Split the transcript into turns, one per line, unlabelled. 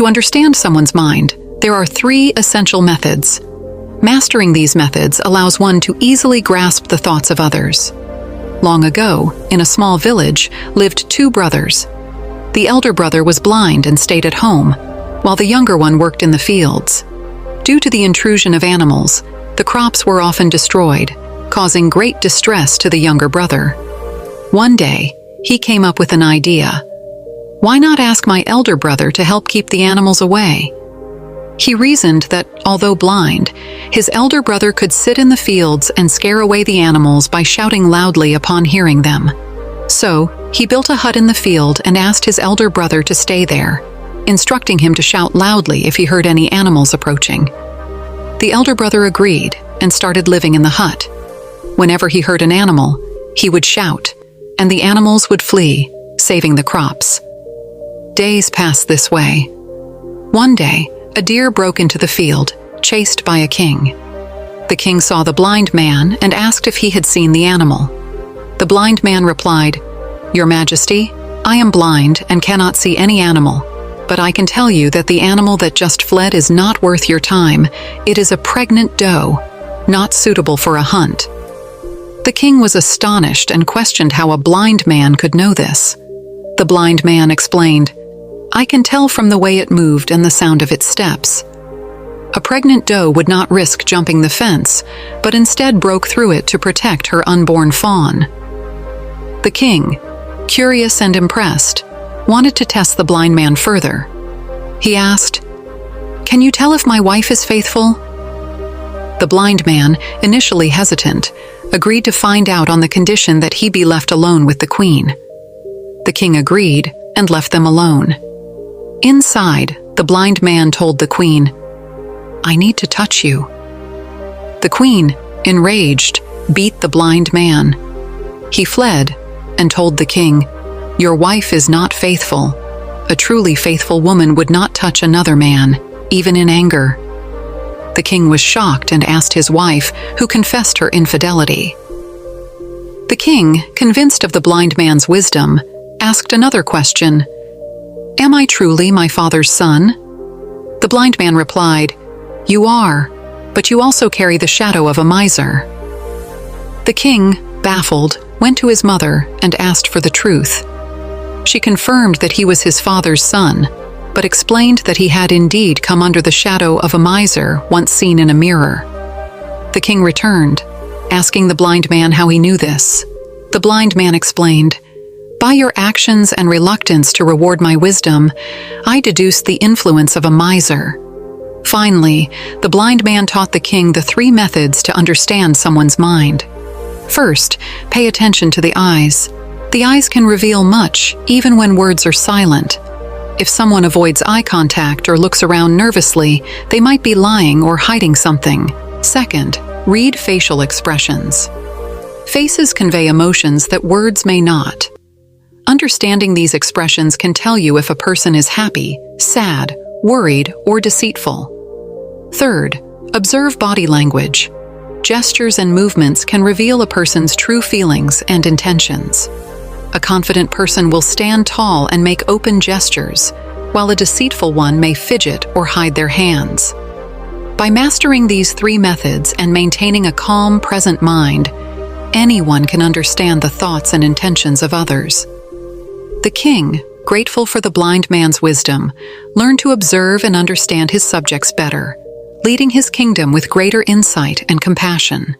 To understand someone's mind, there are 3 essential methods. Mastering these methods allows one to easily grasp the thoughts of others. Long ago, in a small village, lived 2 brothers. The elder brother was blind and stayed at home, while the younger one worked in the fields. Due to the intrusion of animals, the crops were often destroyed, causing great distress to the younger brother. One day, he came up with an idea. Why not ask my elder brother to help keep the animals away? He reasoned that, although blind, his elder brother could sit in the fields and scare away the animals by shouting loudly upon hearing them. So, he built a hut in the field and asked his elder brother to stay there, instructing him to shout loudly if he heard any animals approaching. The elder brother agreed and started living in the hut. Whenever he heard an animal, he would shout, and the animals would flee, saving the crops. Days passed this way. One day, a deer broke into the field, chased by a king. The king saw the blind man and asked if he had seen the animal. The blind man replied, "Your Majesty, I am blind and cannot see any animal, but I can tell you that the animal that just fled is not worth your time. It is a pregnant doe, not suitable for a hunt." The king was astonished and questioned how a blind man could know this. The blind man explained, "I can tell from the way it moved and the sound of its steps." A pregnant doe would not risk jumping the fence, but instead broke through it to protect her unborn fawn. The king, curious and impressed, wanted to test the blind man further. He asked, "Can you tell if my wife is faithful?" The blind man, initially hesitant, agreed to find out on the condition that he be left alone with the queen. The king agreed and left them alone. Inside, the blind man told the queen, "I need to touch you." The queen, enraged, beat the blind man. He fled and told the king, "Your wife is not faithful. A truly faithful woman would not touch another man, even in anger." The king was shocked and asked his wife, who confessed her infidelity. The king, convinced of the blind man's wisdom, asked another question. "Am I truly my father's son?" The blind man replied, "You are, but you also carry the shadow of a miser." The king, baffled, went to his mother and asked for the truth. She confirmed that he was his father's son, but explained that he had indeed come under the shadow of a miser once seen in a mirror. The king returned, asking the blind man how he knew this. The blind man explained, "By your actions and reluctance to reward my wisdom, I deduced the influence of a miser." Finally, the blind man taught the king the 3 methods to understand someone's mind. First, pay attention to the eyes. The eyes can reveal much, even when words are silent. If someone avoids eye contact or looks around nervously, they might be lying or hiding something. Second, read facial expressions. Faces convey emotions that words may not. Understanding these expressions can tell you if a person is happy, sad, worried, or deceitful. Third, observe body language. Gestures and movements can reveal a person's true feelings and intentions. A confident person will stand tall and make open gestures, while a deceitful one may fidget or hide their hands. By mastering these 3 methods and maintaining a calm, present mind, anyone can understand the thoughts and intentions of others. The king, grateful for the blind man's wisdom, learned to observe and understand his subjects better, leading his kingdom with greater insight and compassion.